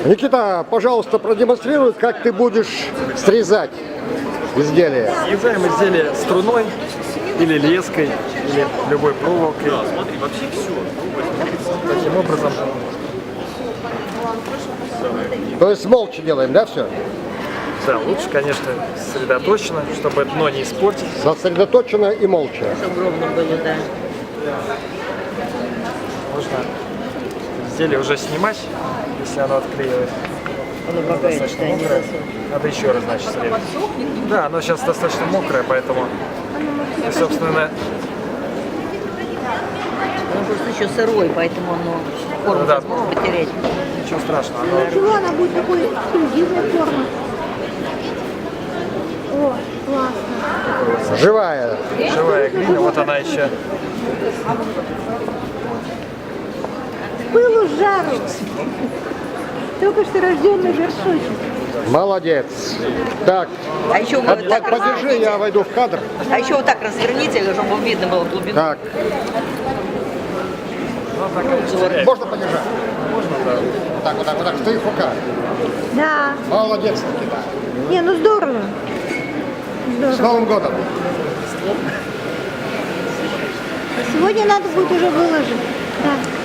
Никита, пожалуйста, продемонстрируй, как ты будешь срезать изделие. Срезаем изделие струной или леской, или любой проволокой. Смотри, вообще все. Таким образом. То есть молча делаем, да, все? Да, лучше, конечно, сосредоточено, чтобы дно не испортить. Сосредоточено и молча. Чтобы ровно было, да. Можно изделие уже снимать, если оно отклеивает. Оно богает, Достаточно да, не мокрое. засохнет. Надо еще раз, значит, срезать. Да, оно сейчас достаточно мокрое, поэтому, и, собственно, Он просто еще сырой, поэтому оно форму Да. сейчас может потерять. ничего страшного. Оно Чего она будет такой эксклюзивной формы? О, классно. Живая. живая глина, вот она еще. Пылу с жару. Только что рожденный горшочек. Молодец. Так, А еще вы так подержи, я войду в кадр. А еще вот так разверните, чтобы видно было глубину. Так, можно подержать? Можно, да. Вот так, в твоих руках. Да. Молодец, Никита. Не, ну здорово. С Новым годом. Сегодня надо будет уже выложить. Да.